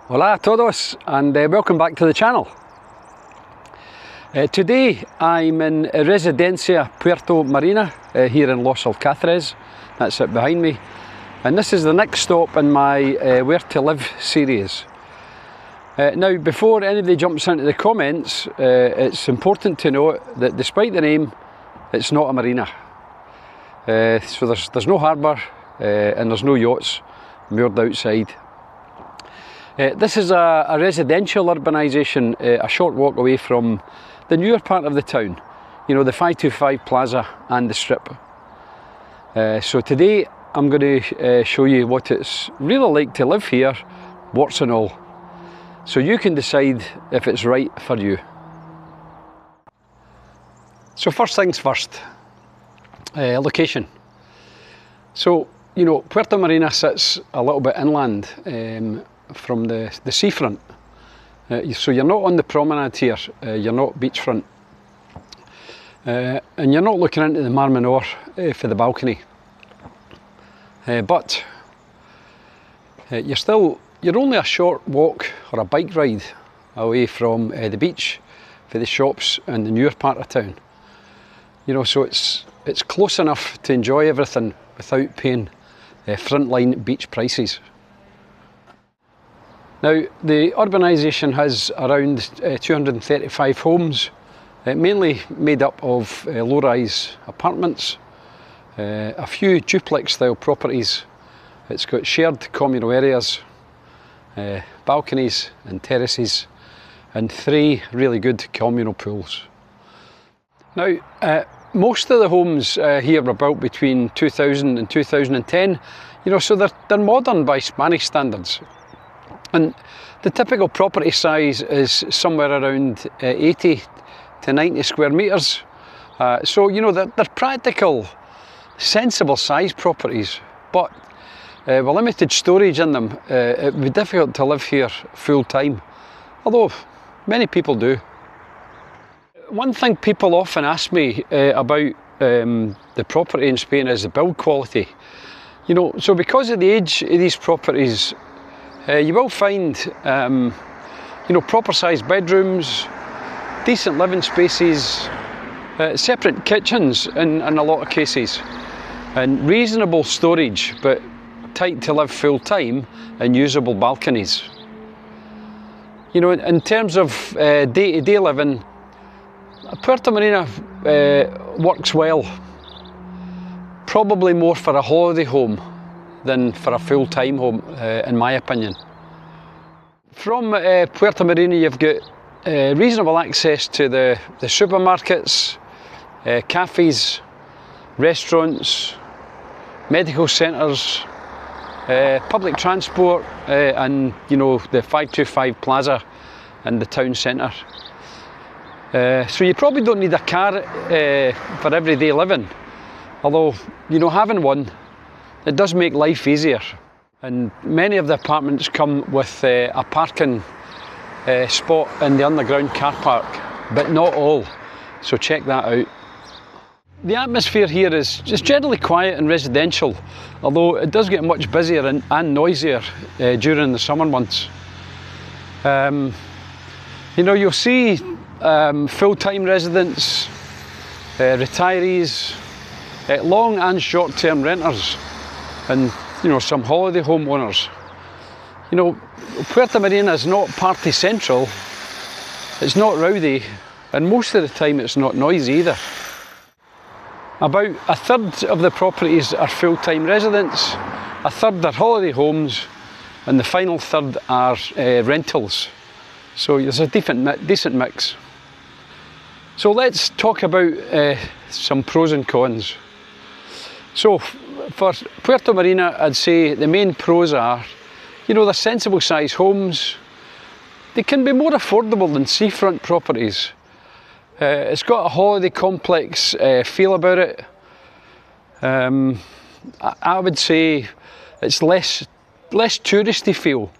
Hola a todos and welcome back to the channel. Today I'm in Residencia Puerto Marina here in Los Alcázares. That's it behind me, and this is the next stop in my Where to Live series. Now, before anybody jumps into the comments, it's important to note that despite the name, it's not a marina. So there's no harbour and there's no yachts moored outside. This is a residential urbanisation, a short walk away from the newer part of the town, you know, the 525 Plaza and the Strip. So today I'm going to show you what it's really like to live here, warts and all, so you can decide if it's right for you. So first things first, location. So, you know, Puerto Marina sits a little bit inland from the seafront. So you're not on the promenade here, you're not beachfront. And you're not looking into the Mar Menor for the balcony. But you're only a short walk or a bike ride away from the beach for the shops and the newer part of town. You know, so it's close enough to enjoy everything without paying frontline beach prices. Now, the urbanisation has around 235 homes, mainly made up of low-rise apartments, a few duplex-style properties. It's got shared communal areas, balconies and terraces, and 3 really good communal pools. Now, most of the homes here were built between 2000 and 2010, you know, so they're modern by Spanish standards. And the typical property size is somewhere around 80 to 90 square metres. So, you know, they're practical, sensible size properties, but with limited storage in them, it would be difficult to live here full time, although many people do. One thing people often ask me about the property in Spain is the build quality. You know, so because of the age of these properties, you will find, you know, proper sized bedrooms, decent living spaces, separate kitchens in a lot of cases, and reasonable storage, but tight to live full time and usable balconies. You know, in terms of day-to-day living, Puerto Marina works well, probably more for a holiday home than for a full-time home, in my opinion. From Puerto Marina you've got reasonable access to the supermarkets, cafes, restaurants, medical centres, public transport, and, you know, the 525 Plaza and the town centre. So you probably don't need a car for everyday living, although, you know, having one, it does make life easier. And many of the apartments come with a parking spot in the underground car park, but not all, so check that out. The atmosphere here is just generally quiet and residential, although it does get much busier and noisier during the summer months. You know, you'll see full-time residents, retirees, long and short-term renters, and, you know, some holiday home owners. You know, Puerto Marina is not party central, it's not rowdy, and most of the time it's not noisy either. About a third of the properties are full-time residents, a third are holiday homes, and the final third are rentals. So there's a decent mix. So let's talk about some pros and cons. So for Puerto Marina, I'd say the main pros are, you know, they're sensible size homes. They can be more affordable than seafront properties. It's got a holiday complex feel about it. I would say it's less touristy feel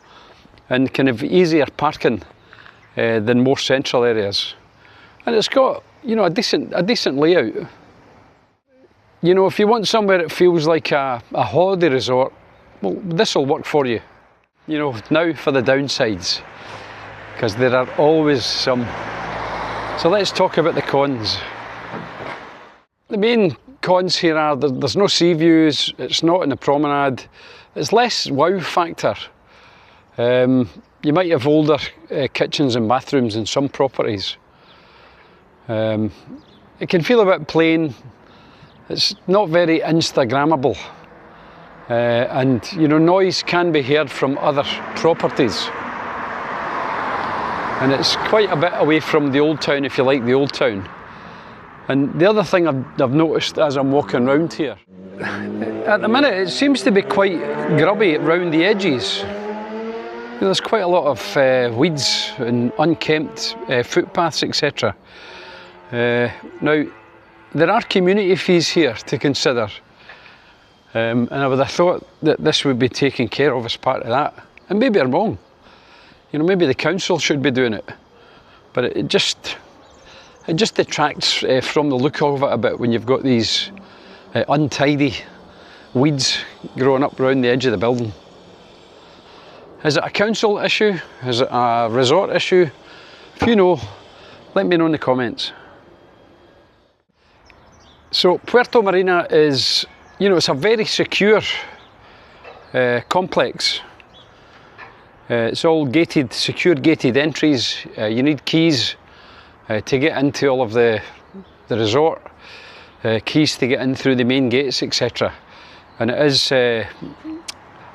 and kind of easier parking than more central areas. And it's got, you know, a decent layout. You know, if you want somewhere that feels like a holiday resort, well, this will work for you. you know, now for the downsides, because there are always some. So let's talk about the cons. The main cons here are there's no sea views, it's not in the promenade, it's less wow factor. You might have older kitchens and bathrooms in some properties. It can feel a bit plain, it's not very Instagrammable. And you know, noise can be heard from other properties. And it's quite a bit away from the old town, if you like the old town. And the other thing I've noticed as I'm walking around here, at the minute it seems to be quite grubby around the edges. You know, there's quite a lot of weeds and unkempt footpaths, etc. Now, there are community fees here to consider. And I would have thought that this would be taken care of as part of that. And maybe I'm wrong. You know, maybe the council should be doing it. But it just detracts from the look of it a bit when you've got these untidy weeds growing up around the edge of the building. Is it a council issue? Is it a resort issue? If you know, let me know in the comments. So Puerto Marina is, you know, it's a very secure complex. It's all gated, secure gated entries. You need keys to get into all of the resort, keys to get in through the main gates, etc. And it is, I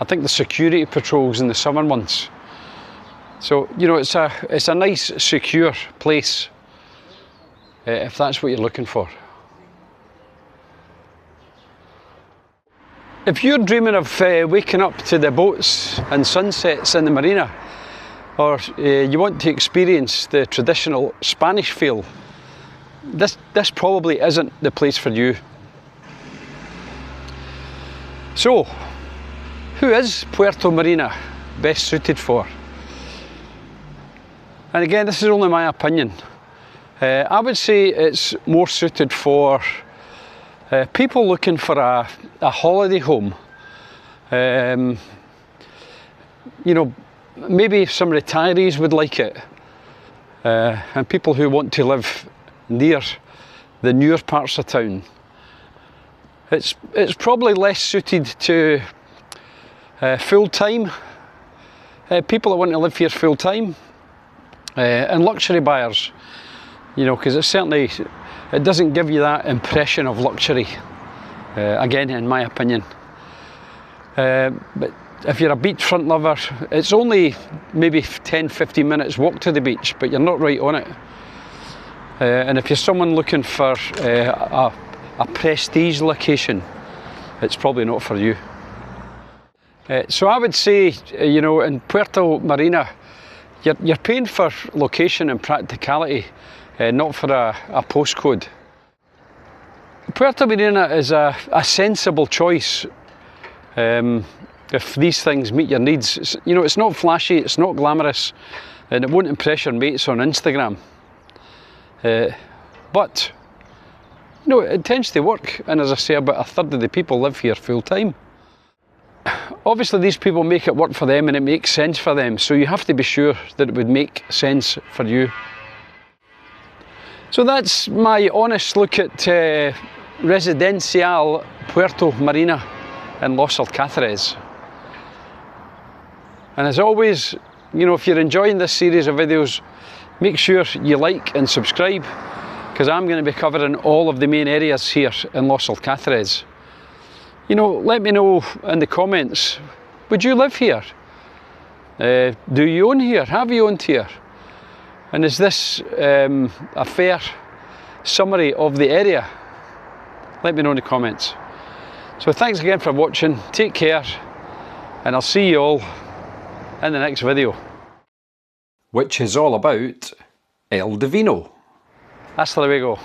think, the security patrols in the summer months. So, you know, it's a nice, secure place, if that's what you're looking for. If you're dreaming of waking up to the boats and sunsets in the marina, or you want to experience the traditional Spanish feel, this probably isn't the place for you. So, who is Puerto Marina best suited for? And again, this is only my opinion. I would say it's more suited for people looking for a holiday home. You know, maybe some retirees would like it, and people who want to live near the newer parts of town. It's probably less suited to full-time people that want to live here full-time, and luxury buyers. You know, because it doesn't give you that impression of luxury. Again, in my opinion. But if you're a beachfront lover, it's only maybe 10-15 minutes walk to the beach, but you're not right on it. And if you're someone looking for a prestige location, it's probably not for you. So I would say, you know, in Puerto Marina, you're paying for location and practicality, not for a postcode. Puerto Marina is a sensible choice if these things meet your needs. You know, it's not flashy, it's not glamorous, and it won't impress your mates on Instagram. But, you know, it tends to work, and as I say, about a third of the people live here full time. Obviously these people make it work for them and it makes sense for them, so you have to be sure that it would make sense for you. So that's my honest look at Residencial Puerto Marina in Los Alcázares. And as always, you know, if you're enjoying this series of videos, make sure you like and subscribe, because I'm going to be covering all of the main areas here in Los Alcázares. You know, let me know in the comments, would you live here? Do you own here? Have you owned here? And is this a fair summary of the area? Let me know in the comments. So thanks again for watching, take care, and I'll see you all in the next video. Which is all about El Divino. Hasta luego.